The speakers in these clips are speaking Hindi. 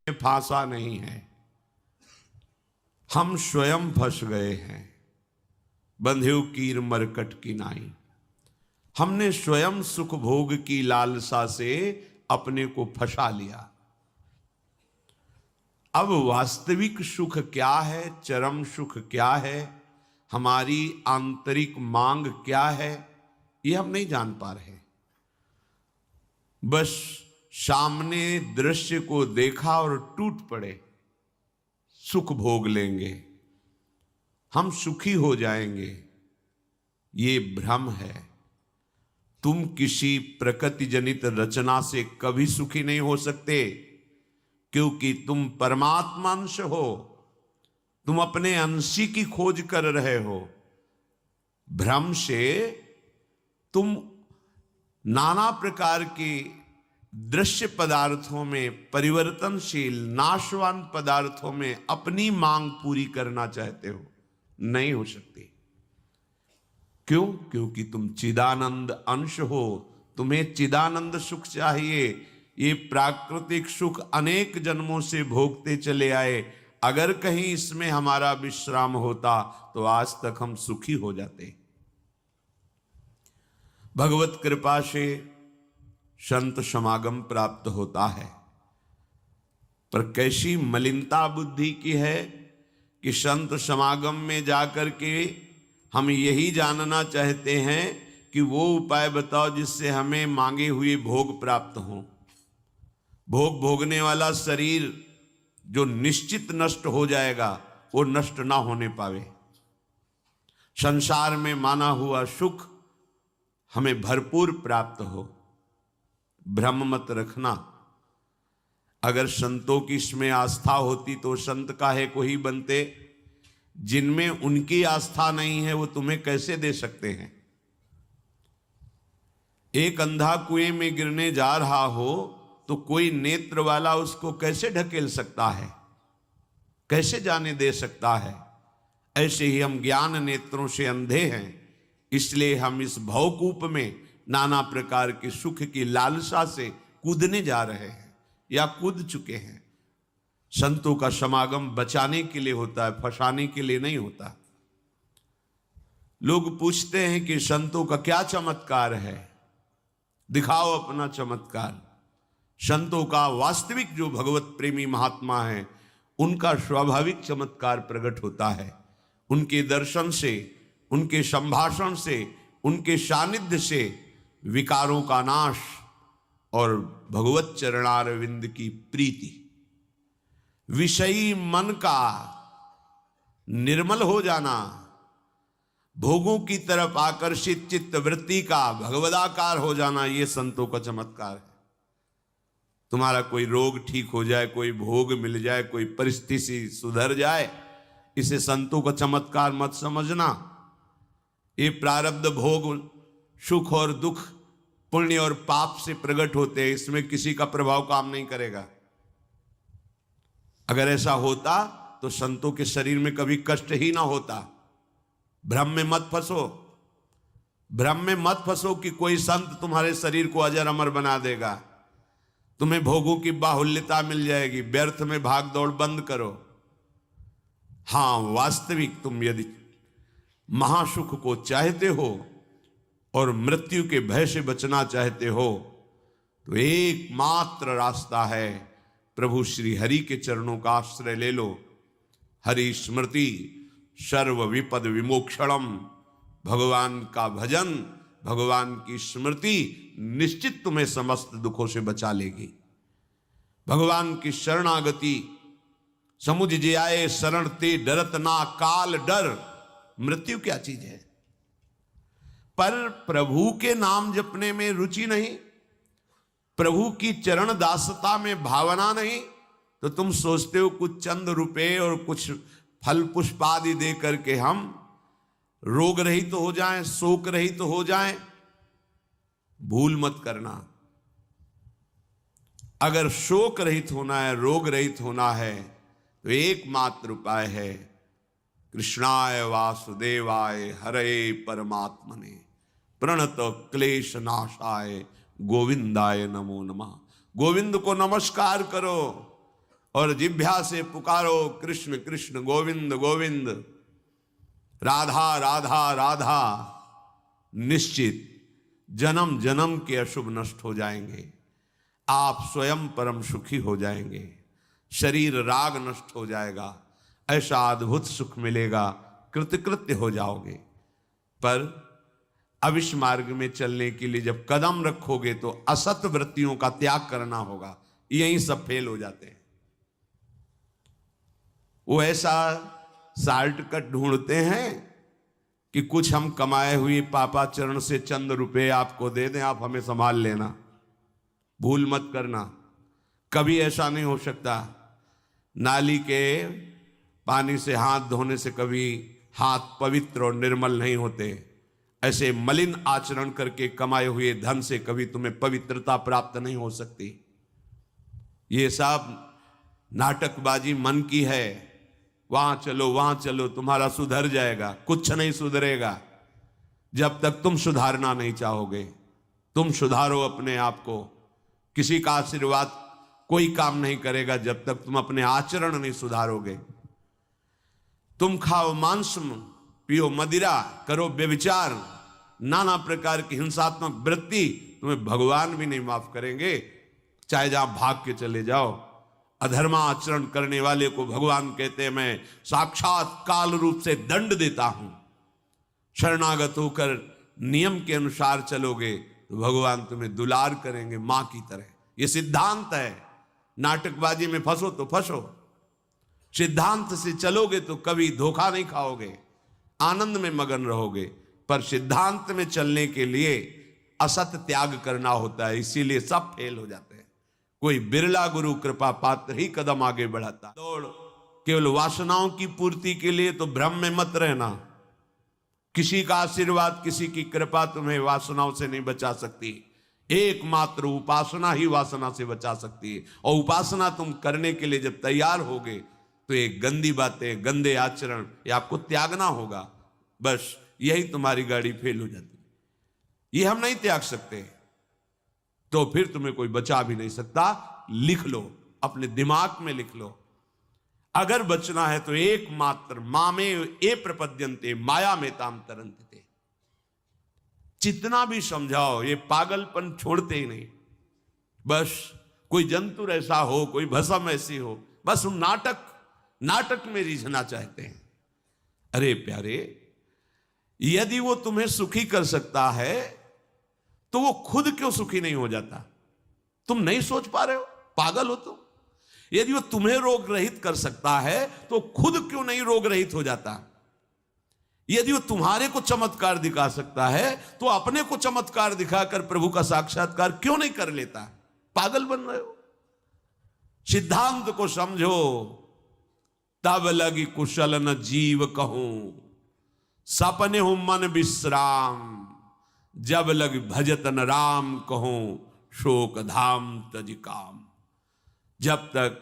फांसा नहीं है, हम स्वयं फंस गए हैं। बंधेउ कीर मरकट की नाई, हमने स्वयं सुख भोग की लालसा से अपने को फंसा लिया। अब वास्तविक सुख क्या है, चरम सुख क्या है, हमारी आंतरिक मांग क्या है, ये हम नहीं जान पा रहे। बस सामने दृश्य को देखा और टूट पड़े, सुख भोग लेंगे, हम सुखी हो जाएंगे। ये भ्रम है। तुम किसी प्रकृति जनित रचना से कभी सुखी नहीं हो सकते, क्योंकि तुम परमात्मा अंश हो, तुम अपने अंशी की खोज कर रहे हो। भ्रम से तुम नाना प्रकार के दृश्य पदार्थों में, परिवर्तनशील नाशवान पदार्थों में अपनी मांग पूरी करना चाहते हो, नहीं हो सकती। क्यों? क्योंकि तुम चिदानंद अंश हो, तुम्हें चिदानंद सुख चाहिए। ये प्राकृतिक सुख अनेक जन्मों से भोगते चले आए, अगर कहीं इसमें हमारा विश्राम होता तो आज तक हम सुखी हो जाते। भगवत कृपा से संत समागम प्राप्त होता है, पर कैसी मलिनता बुद्धि की है कि संत समागम में जाकर के हम यही जानना चाहते हैं कि वो उपाय बताओ जिससे हमें मांगे हुए भोग प्राप्त हों। भोग भोगने वाला शरीर जो निश्चित नष्ट हो जाएगा, वो नष्ट ना होने पावे। संसार में माना हुआ सुख हमें भरपूर प्राप्त हो। भ्रम मत रखना। अगर संतों की इसमें आस्था होती तो संत काहे को ही बनते। जिनमें उनकी आस्था नहीं है वो तुम्हें कैसे दे सकते हैं। एक अंधा कुएं में गिरने जा रहा हो तो कोई नेत्र वाला उसको कैसे ढकेल सकता है, कैसे जाने दे सकता है। ऐसे ही हम ज्ञान नेत्रों से अंधे हैं, इसलिए हम इस भवकूप में नाना प्रकार के सुख की लालसा से कूदने जा रहे हैं या कूद चुके हैं। संतों का समागम बचाने के लिए होता है, फंसाने के लिए नहीं होता। लोग पूछते हैं कि संतों का क्या चमत्कार है, दिखाओ अपना चमत्कार। संतों का वास्तविक जो भगवत प्रेमी महात्मा है, उनका स्वाभाविक चमत्कार प्रकट होता है। उनके दर्शन से, उनके संभाषण से, उनके सानिध्य से विकारों का नाश और भगवत चरणारविंद की प्रीति, विषयी मन का निर्मल हो जाना, भोगों की तरफ आकर्षित चित्त वृत्ति का भगवदाकार हो जाना, ये संतों का चमत्कार है। तुम्हारा कोई रोग ठीक हो जाए, कोई भोग मिल जाए, कोई परिस्थिति सुधर जाए, इसे संतों का चमत्कार मत समझना। ये प्रारब्ध भोग सुख और दुख, पुण्य और पाप से प्रकट होते हैं, इसमें किसी का प्रभाव काम नहीं करेगा। अगर ऐसा होता तो संतों के शरीर में कभी कष्ट ही ना होता। भ्रम में मत फंसो, भ्रम में मत फंसो कि कोई संत तुम्हारे शरीर को अजर अमर बना देगा, तुम्हें भोगों की बाहुल्यता मिल जाएगी। व्यर्थ में भाग दौड़ बंद करो। हां, वास्तविक तुम यदि महासुख को चाहते हो और मृत्यु के भय से बचना चाहते हो तो एकमात्र रास्ता है, प्रभु श्री हरि के चरणों का आश्रय ले लो। हरि स्मृति सर्व विपद विमोक्षणम। भगवान का भजन, भगवान की स्मृति निश्चित तुम्हें समस्त दुखों से बचा लेगी। भगवान की शरणागति, समुझ जे आए शरण ते डरत ना काल डर। मृत्यु क्या चीज है? पर प्रभु के नाम जपने में रुचि नहीं, प्रभु की चरण दासता में भावना नहीं, तो तुम सोचते हो कुछ चंद रुपए और कुछ फल पुष्प आदि दे करके हम रोग रहित तो हो जाएं, शोक रहित तो हो जाएं। भूल मत करना। अगर शोक रहित होना है, रोग रहित होना है, तो एकमात्र उपाय है कृष्णाय वासुदेवाय हरे परमात्मने प्रणत क्लेश नाशाय गोविंदाय नमो नमः। गोविंद को नमस्कार करो, और जिह्वा से पुकारो कृष्ण कृष्ण गोविंद गोविंद, राधा राधा राधा, निश्चित जन्म जन्म के अशुभ नष्ट हो जाएंगे। आप स्वयं परम सुखी हो जाएंगे, शरीर राग नष्ट हो जाएगा, ऐसा अद्भुत सुख मिलेगा, कृतकृत्य हो जाओगे। पर अब इस मार्ग में चलने के लिए जब कदम रखोगे तो असत वृत्तियों का त्याग करना होगा। यहीं सब फेल हो जाते हैं। वो ऐसा शॉर्टकट ढूंढते हैं कि कुछ हम कमाए हुए पापाचरण से चंद रुपए आपको दे दें, आप हमें संभाल लेना, भूल मत करना। कभी ऐसा नहीं हो सकता। नाली के पानी से हाथ धोने से कभी हाथ पवित्र और निर्मल नहीं होते। ऐसे मलिन आचरण करके कमाए हुए धन से कभी तुम्हें पवित्रता प्राप्त नहीं हो सकती। ये सब नाटकबाजी मन की है। वहां चलो तुम्हारा सुधर जाएगा, कुछ नहीं सुधरेगा जब तक तुम सुधारना नहीं चाहोगे। तुम सुधारो अपने आप को। किसी का आशीर्वाद कोई काम नहीं करेगा जब तक तुम अपने आचरण नहीं सुधारोगे। तुम खाओ मांस, पियो मदिरा, करो व्यभिचार, नाना प्रकार की हिंसात्मक वृत्ति, तुम्हें भगवान भी नहीं माफ करेंगे, चाहे जहां भाग के चले जाओ। अधर्मा आचरण करने वाले को भगवान कहते हैं मैं साक्षात काल रूप से दंड देता हूं। शरणागत होकर नियम के अनुसार चलोगे तो भगवान तुम्हें दुलार करेंगे मां की तरह। यह सिद्धांत है। नाटकबाजी में फंसो तो फंसो, सिद्धांत से चलोगे तो कभी धोखा नहीं खाओगे, आनंद में मगन रहोगे। पर सिद्धांत में चलने के लिए असत त्याग करना होता है, इसीलिए सब फेल हो जाते हैं। कोई बिरला गुरु कृपा पात्र ही कदम आगे बढ़ाता। दौड़ केवल वासनाओं की पूर्ति के लिए तो भ्रम में मत रहना। किसी का आशीर्वाद, किसी की कृपा तुम्हें वासनाओं से नहीं बचा सकती। एकमात्र उपासना ही वासना से बचा सकती है। और उपासना तुम करने के लिए जब तैयार होगे तो ये गंदी बातें, गंदे आचरण ये आपको त्यागना होगा। बस यही तुम्हारी गाड़ी फेल हो जाती है। ये हम नहीं त्याग सकते तो फिर तुम्हें कोई बचा भी नहीं सकता। लिख लो, अपने दिमाग में लिख लो। अगर बचना है तो एकमात्र मामे ए प्रपद्यन्ते माया में ताम तरन्ते। जितना भी समझाओ ये पागलपन छोड़ते ही नहीं। बस कोई जंतु ऐसा हो, कोई भस्म ऐसी हो, बस हम नाटक में रिझना चाहते हैं। अरे प्यारे, यदि वो तुम्हें सुखी कर सकता है तो वो खुद क्यों सुखी नहीं हो जाता? तुम नहीं सोच पा रहे हो? पागल हो तुम? यदि वो तुम्हें रोग रहित कर सकता है तो खुद क्यों नहीं रोग रहित हो जाता? यदि वो तुम्हारे को चमत्कार दिखा सकता है तो अपने को चमत्कार दिखाकर प्रभु का साक्षात्कार क्यों नहीं कर लेता? पागल बन रहे हो। सिद्धांत को समझो। तब लगी कुशल न जीव कहूं, सपने हूं मन विश्राम। जब लग भजत न राम कहूं, शोक धाम तज काम। जब तक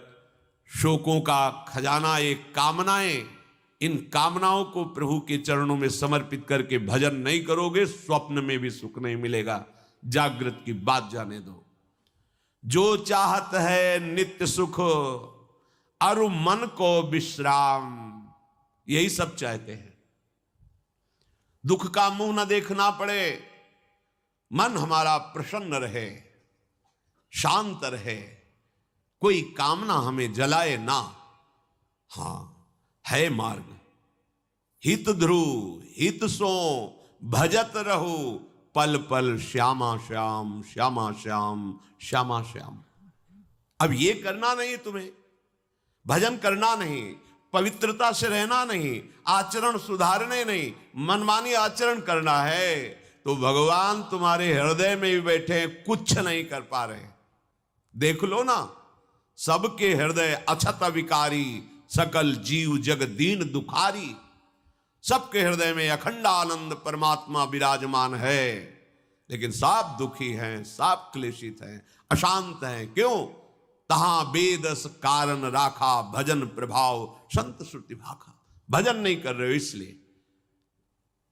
शोकों का खजाना एक कामनाएं, इन कामनाओं को प्रभु के चरणों में समर्पित करके भजन नहीं करोगे, स्वप्न में भी सुख नहीं मिलेगा। जागृत की बात जाने दो। जो चाहत है नित्य सुख, अरु मन को विश्राम। यही सब चाहते हैं। दुख का मुंह न देखना पड़े, मन हमारा प्रसन्न रहे, शांत रहे, कोई कामना हमें जलाए ना। हां, है मार्ग। हित ध्रुव हित सो भजत रहो, पल पल श्यामा श्याम श्यामा श्याम श्यामा श्याम। अब ये करना नहीं तुम्हें, भजन करना नहीं, पवित्रता से रहना नहीं, आचरण सुधारने नहीं, मनमानी आचरण करना है तो भगवान तुम्हारे हृदय में भी बैठे, कुछ नहीं कर पा रहे। देख लो ना, सबके हृदय अछत विकारी, सकल जीव जग दीन दुखारी। सबके हृदय में अखंड आनंद परमात्मा विराजमान है, लेकिन सब दुखी हैं, सब क्लेशित हैं, अशांत हैं। क्यों? तहां बेदस कारण राखा, भजन प्रभाव संत श्रुति भाखा। भजन नहीं कर रहे हो इसलिए।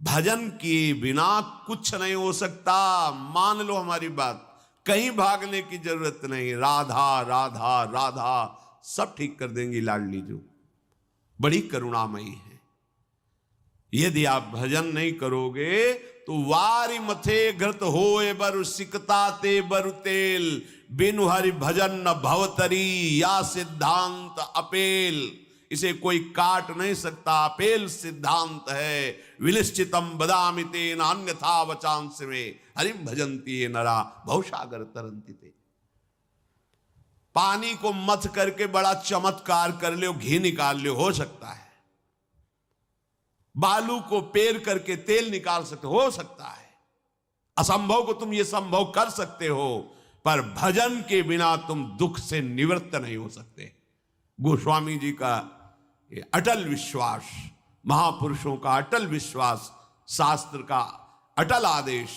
भजन किए बिना कुछ नहीं हो सकता। मान लो हमारी बात, कहीं भागने की जरूरत नहीं। राधा राधा राधा सब ठीक कर देंगी लाडली जो, बड़ी करुणामयी है। यदि आप भजन नहीं करोगे तो वारी मथे घृत होए बरु सिकता ते बरु तेल, बिनु हरि भजन न भवतरी या सिद्धांत अपेल। इसे कोई काट नहीं सकता, अपेल सिद्धांत है। विनिश्चितम बदामि तेन अन्यथा वचांस में, हरिम भजन्ति ये नरा भवसागर तरन्ति ते। पानी को मथ करके बड़ा चमत्कार कर लो, घी निकाल लो, हो सकता है। बालू को पेर करके तेल निकाल सकते, हो सकता है। असंभव को तुम ये संभव कर सकते हो, पर भजन के बिना तुम दुख से निवृत्त नहीं हो सकते। गोस्वामी जी का ये अटल विश्वास, महापुरुषों का अटल विश्वास, शास्त्र का अटल आदेश,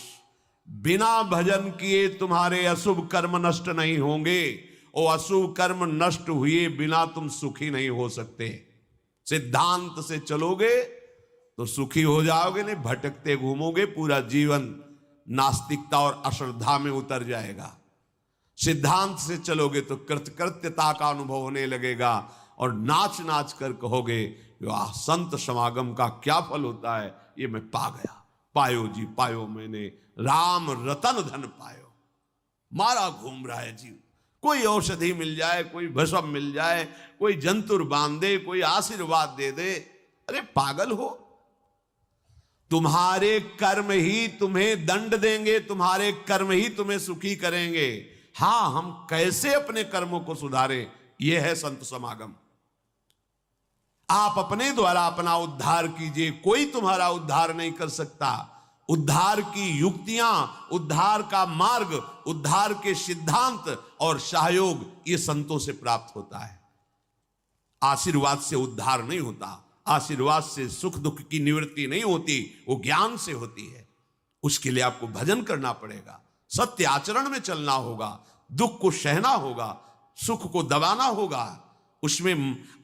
बिना भजन किए तुम्हारे अशुभ कर्म नष्ट नहीं होंगे, और अशुभ कर्म नष्ट हुए बिना तुम सुखी नहीं हो सकते। सिद्धांत से चलोगे तो सुखी हो जाओगे, नहीं भटकते घूमोगे, पूरा जीवन नास्तिकता और अश्रद्धा में उतर जाएगा। सिद्धांत से चलोगे तो कृतकृत्यता का अनुभव होने लगेगा, और नाच नाच कर कहोगे वाह, संत समागम का क्या फल होता है, ये मैं पा गया, पायो जी पायो मैंने, राम रतन धन पायो। मारा घूम रहा है जीव, कोई औषधि मिल जाए, कोई भस्म मिल जाए, कोई जंतुर बांध दे, कोई आशीर्वाद दे दे, अरे पागल हो। तुम्हारे कर्म ही तुम्हें दंड देंगे, तुम्हारे कर्म ही तुम्हें सुखी करेंगे। हां, हम कैसे अपने कर्मों को सुधारें, यह है संत समागम। आप अपने द्वारा अपना उद्धार कीजिए, कोई तुम्हारा उद्धार नहीं कर सकता। उद्धार की युक्तियां, उद्धार का मार्ग, उद्धार के सिद्धांत और सहयोग ये संतों से प्राप्त होता है। आशीर्वाद से उद्धार नहीं होता, आशीर्वाद से सुख दुख की निवृत्ति नहीं होती, वो ज्ञान से होती है। उसके लिए आपको भजन करना पड़ेगा, सत्य आचरण में चलना होगा, दुख को सहना होगा, सुख को दबाना होगा, उसमें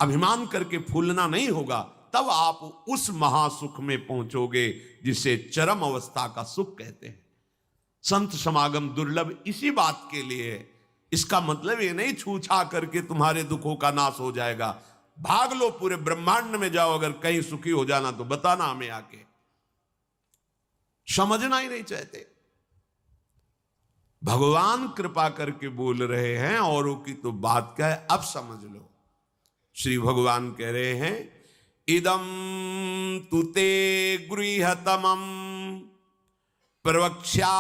अभिमान करके फूलना नहीं होगा। तब आप उस महासुख में पहुंचोगे जिसे चरम अवस्था का सुख कहते हैं। संत समागम दुर्लभ इसी बात के लिए है। इसका मतलब ये नहीं छूछा करके तुम्हारे दुखों का नाश हो जाएगा। भाग लो, पूरे ब्रह्मांड में जाओ, अगर कहीं सुखी हो जाना तो बताना हमें आके। समझना ही नहीं चाहते। भगवान कृपा करके बोल रहे हैं, औरों की तो बात क्या है, अब समझ लो। श्री भगवान कह रहे हैं, इदम तुते गृहतमं प्रवक्ष्याम्यनसूयवे,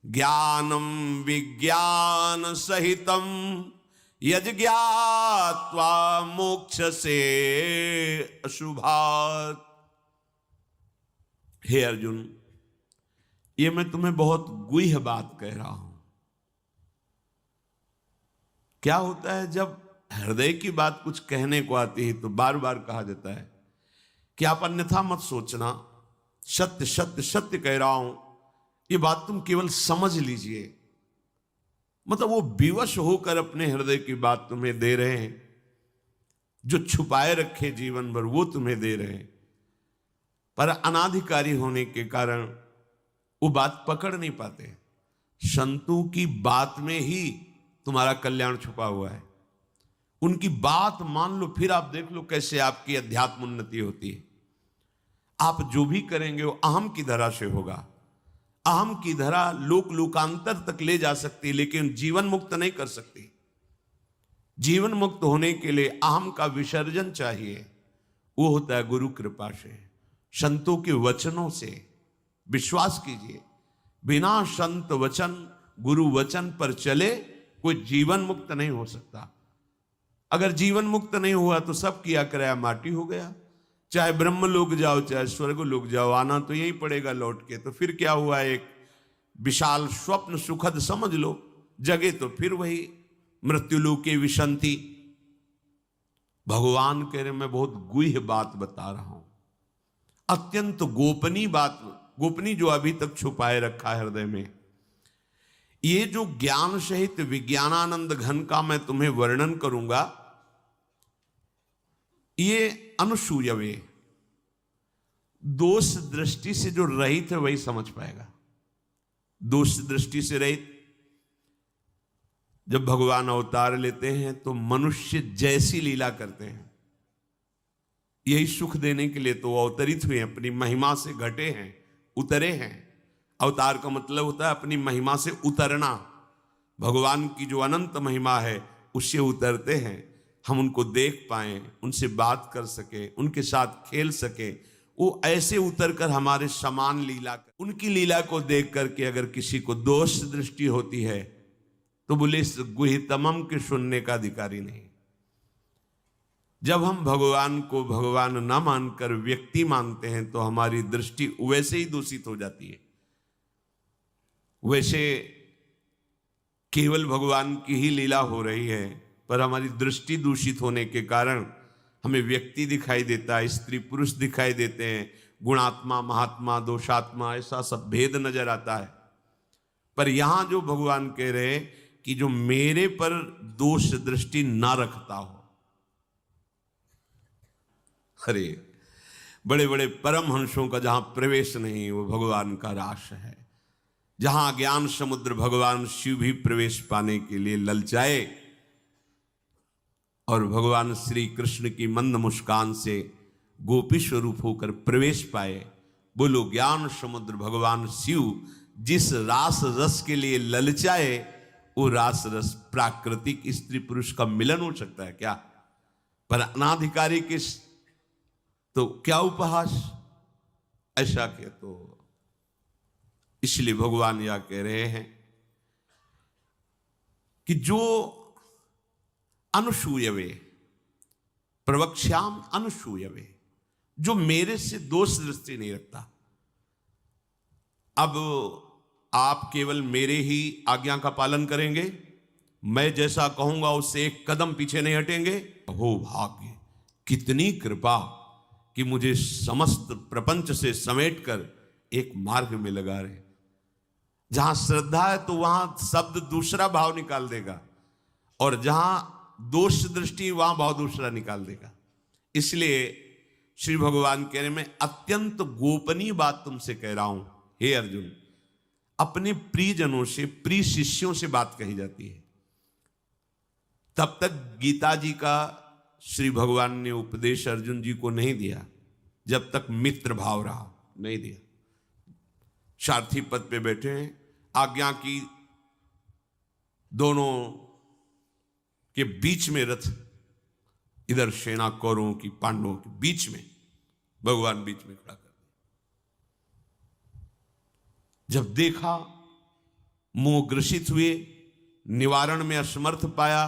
ज्ञानम विज्ञान सहितम यज्ञात्वा मोक्ष से अशुभात्। हे अर्जुन, ये मैं तुम्हें बहुत गुह्य बात कह रहा हूं। क्या होता है जब हृदय की बात कुछ कहने को आती है तो बार बार कहा जाता है कि आप अन्यथा मत सोचना, सत्य सत्य सत्य कह रहा हूं, ये बात तुम केवल समझ लीजिए। मतलब वो विवश होकर अपने हृदय की बात तुम्हें दे रहे हैं, जो छुपाए रखे जीवन भर वो तुम्हें दे रहे हैं, पर अनाधिकारी होने के कारण वो बात पकड़ नहीं पाते। संतों की बात में ही तुम्हारा कल्याण छुपा हुआ है। उनकी बात मान लो, फिर आप देख लो कैसे आपकी अध्यात्म उन्नति होती है। आप जो भी करेंगे वो अहम की धरा से होगा। अहम की धरा लोक लोकांतर तक ले जा सकती, लेकिन जीवन मुक्त नहीं कर सकती। जीवन मुक्त होने के लिए अहम का विसर्जन चाहिए। वो होता है गुरु कृपा से, संतों के वचनों से। विश्वास कीजिए, बिना संत वचन, गुरु वचन पर चले कोई जीवन मुक्त नहीं हो सकता। अगर जीवन मुक्त नहीं हुआ तो सब किया कराया माटी हो गया। चाहे ब्रह्म लोक जाओ, चाहे स्वर्ग लोक जाओ, आना तो यही पड़ेगा लौट के। तो फिर क्या हुआ, एक विशाल स्वप्न सुखद समझ लो, जगे तो फिर वही मृत्युलोके विशंति। भगवान कह रहे मैं बहुत गुह्य बात बता रहा हूं, अत्यंत गोपनीय बात, गोपनीय जो अभी तक छुपाए रखा है हृदय में। ये जो ज्ञान सहित विज्ञानानंद घन का मैं तुम्हें वर्णन करूंगा, ये अनुसूयवे, दोष दृष्टि से जो रहित है वही समझ पाएगा। दोष दृष्टि से रहित जब भगवान अवतार लेते हैं तो मनुष्य जैसी लीला करते हैं। यही सुख देने के लिए तो अवतरित हुए, अपनी महिमा से घटे हैं, उतरे हैं। अवतार का मतलब होता है अपनी महिमा से उतरना। भगवान की जो अनंत महिमा है उससे उतरते हैं, हम उनको देख पाएं, उनसे बात कर सके, उनके साथ खेल सके। वो ऐसे उतर कर हमारे समान लीला कर, उनकी लीला को देख करके अगर किसी को दोष दृष्टि होती है तो बोले इस गुहितमम के सुनने का अधिकारी नहीं। जब हम भगवान को भगवान न मानकर व्यक्ति मानते हैं तो हमारी दृष्टि वैसे ही दूषित हो जाती है। वैसे केवल भगवान की ही लीला हो रही है, पर हमारी दृष्टि दूषित होने के कारण हमें व्यक्ति दिखाई देता है, स्त्री पुरुष दिखाई देते हैं, गुणात्मा महात्मा दोषात्मा ऐसा सब भेद नजर आता है। पर यहां जो भगवान कह रहे कि जो मेरे पर दोष दृष्टि ना रखता हो, अरे बड़े बड़े परमहंसों का जहां प्रवेश नहीं वो भगवान का रास है। जहां ज्ञान समुद्र भगवान शिव भी प्रवेश पाने के लिए ललचाए और भगवान श्री कृष्ण की मंद मुस्कान से गोपी स्वरूप होकर प्रवेश पाए। बोलो ज्ञान समुद्र भगवान शिव जिस रास रस के लिए ललचाए, वो रास रस प्राकृतिक स्त्री पुरुष का मिलन हो सकता है क्या? पर अनाधिकारी के तो क्या उपहास, ऐसा के तो इसलिए भगवान यह कह रहे हैं कि जो अनुसूयवे प्रवक्ष्याम अनुसूयवे, जो मेरे से दोष दृष्टि नहीं रखता। अब आप केवल मेरे ही आज्ञा का पालन करेंगे, मैं जैसा कहूंगा उससे एक कदम पीछे नहीं हटेंगे। हो भाग्य, कितनी कृपा कि मुझे समस्त प्रपंच से समेटकर एक मार्ग में लगा रहे। जहां श्रद्धा है तो वहां शब्द दूसरा भाव निकाल देगा, और जहां दोष दृष्टि वहां भाव दूसरा निकाल देगा। इसलिए श्री भगवान कह रहे, मैं अत्यंत गोपनीय बात तुमसे कह रहा हूं हे अर्जुन। अपने प्रियजनों से, प्रिय शिष्यों से बात कही जाती है। तब तक गीता जी का श्री भगवान ने उपदेश अर्जुन जी को नहीं दिया जब तक मित्र भाव रहा, नहीं दिया। सारथी पद पे बैठे हैं, आज्ञा की दोनों के बीच में रथ, इधर सेना कौरवों की पांडवों के बीच में, भगवान बीच में खड़ा कर दिया। जब देखा मोह ग्रसित हुए, निवारण में असमर्थ पाया,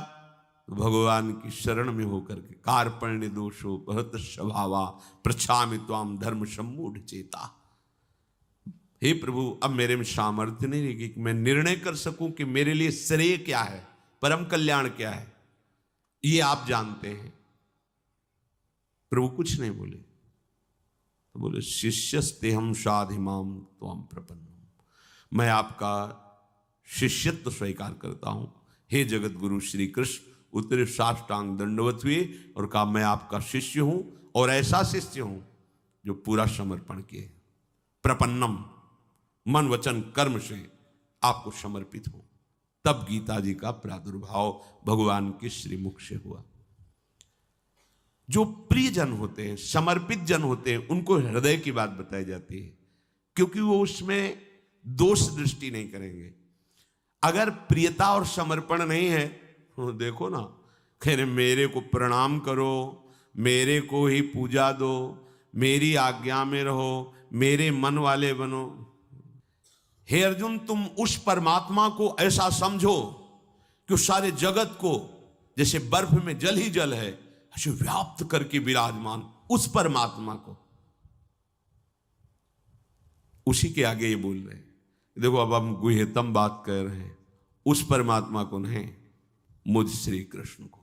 तो भगवान की शरण में होकर के कार्पण्य दोषो बहुत स्वभावा प्रछामि त्वाम धर्म सम्मूढ़ चेता। हे प्रभु, अब मेरे में सामर्थ्य नहीं रहेगी कि मैं निर्णय कर सकूं कि मेरे लिए श्रेय क्या है, परम कल्याण क्या है, ये आप जानते हैं। प्रभु कुछ नहीं बोले, तो बोले शिष्यस्तेहम साधिमाम त्वाम प्रपन्नम, मैं आपका शिष्यत्व स्वीकार करता हूं। हे जगत गुरु श्री कृष्ण उतरे साष्टांग दंडवत हुए और कहा, मैं आपका शिष्य हूं, और ऐसा शिष्य हूं जो पूरा समर्पण किए, प्रपन्नम, मन वचन कर्म से आपको समर्पित हूं। तब गीता जी का प्रादुर्भाव भगवान के श्रीमुख से हुआ। जो प्रिय जन होते हैं, समर्पित जन होते हैं, उनको हृदय की बात बताई जाती है, क्योंकि वो उसमें दोष दृष्टि नहीं करेंगे। अगर प्रियता और समर्पण नहीं है, तो देखो ना, कह रहे मेरे को प्रणाम करो, मेरे को ही पूजा दो, मेरी आज्ञा में रहो, मेरे मन वाले बनो। हे अर्जुन, तुम उस परमात्मा को ऐसा समझो कि उस सारे जगत को जैसे बर्फ में जल ही जल है ऐसे व्याप्त करके विराजमान उस परमात्मा को, उसी के आगे ये बोल रहे हैं। देखो, अब हम गुह्यतम बात कर रहे हैं, उस परमात्मा को नहीं, मुझ श्री कृष्ण को।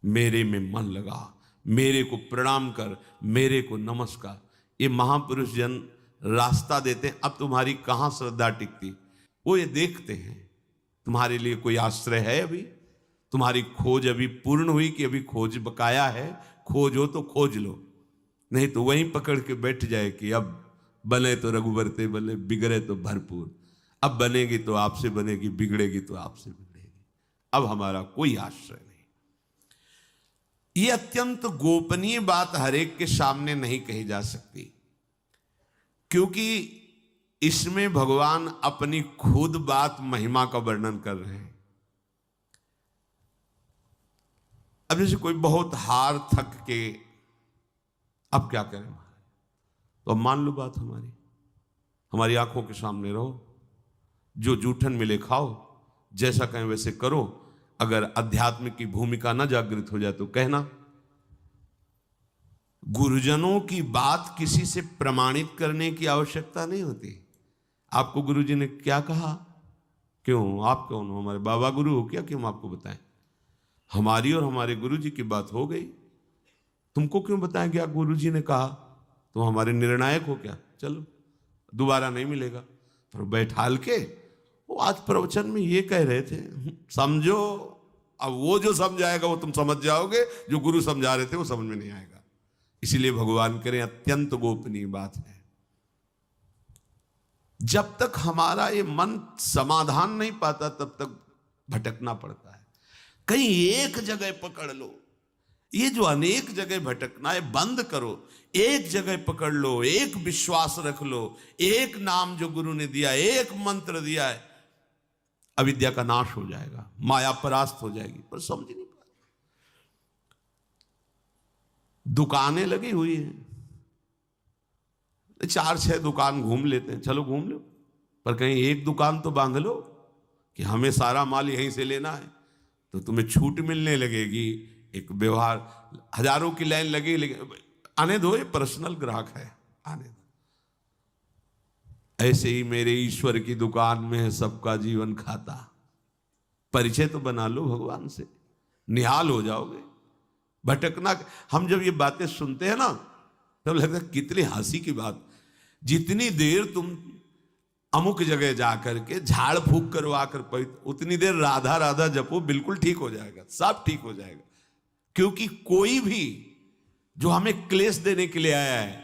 मेरे में मन लगा, मेरे को प्रणाम कर, मेरे को नमस्कार। ये महापुरुष जन रास्ता देते हैं। अब तुम्हारी कहां श्रद्धा टिकती, वो ये देखते हैं तुम्हारे लिए कोई आश्रय है, अभी तुम्हारी खोज अभी पूर्ण हुई कि अभी खोज बकाया है। खोज हो तो खोज लो, नहीं तो वहीं पकड़ के बैठ जाए कि अब बने तो रघुबर ते बने, बिगड़े तो भरपूर। अब बनेगी तो आपसे बनेगी, बिगड़ेगी तो आपसे बिगड़ेगी। अब हमारा कोई आश्रय नहीं। ये अत्यंत गोपनीय बात हर एक के सामने नहीं कही जा सकती, क्योंकि इसमें भगवान अपनी खुद बात महिमा का वर्णन कर रहे हैं। अब जैसे कोई बहुत हार थक के अब क्या करें, तो अब मान लो बात हमारी आंखों के सामने रहो, जो जूठन मिले खाओ, जैसा कहें वैसे करो। अगर अध्यात्म की भूमिका न जागृत हो जाए तो कहना। गुरुजनों की बात किसी से प्रमाणित करने की आवश्यकता नहीं होती। आपको गुरुजी ने क्या कहा, क्यों, आप कौन हो, हमारे बाबा गुरु हो क्या कि हम आपको बताएं? हमारी और हमारे गुरुजी की बात हो गई, तुमको क्यों बताएं क्या गुरुजी ने कहा? तुम हमारे निर्णायक हो क्या? चलो दोबारा नहीं मिलेगा। पर बैठाल के वो आज प्रवचन में ये कह रहे थे, समझो। अब वो जो समझाएगा वो तुम समझ जाओगे, जो गुरु समझा रहे थे वो समझ में नहीं आएगा। इसीलिए भगवान करें अत्यंत गोपनीय बात है। जब तक हमारा ये मन समाधान नहीं पाता तब तक भटकना पड़ता है। कहीं एक जगह पकड़ लो, ये जो अनेक जगह भटकना है बंद करो। एक जगह पकड़ लो, एक विश्वास रख लो, एक नाम जो गुरु ने दिया, एक मंत्र दिया है, अविद्या का नाश हो जाएगा, माया परास्त हो जाएगी। पर समझ नहीं पा रहे। दुकानें लगी हुई हैं, 4-6 दुकान घूम लेते हैं, चलो घूम लो, पर कहीं एक दुकान तो बांध लो कि हमें सारा माल यहीं से लेना है, तो तुम्हें छूट मिलने लगेगी। एक व्यवहार, हजारों की लाइन लगी, लेकिन आने दो, ये पर्सनल ग्राहक है, आने दो। ऐसे ही मेरे ईश्वर की दुकान में है सबका जीवन खाता। परिचय तो बना लो भगवान से, निहाल हो जाओगे। भटकना, हम जब ये बातें सुनते हैं ना तब लगता है कितनी हंसी की बात। जितनी देर तुम अमुक जगह जाकर के झाड़ फूक करवा कर उतनी देर राधा राधा जपो, बिल्कुल ठीक हो जाएगा, सब ठीक हो जाएगा। क्योंकि कोई भी जो हमें क्लेश देने के लिए आया है,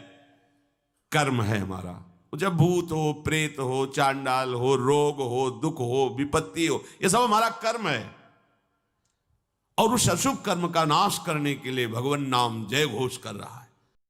कर्म है हमारा। जब भूत हो, प्रेत हो, चांडाल हो, रोग हो, दुख हो, विपत्ति हो, ये सब हमारा कर्म है। और उस अशुभ कर्म का नाश करने के लिए भगवान नाम जय घोष कर रहा है।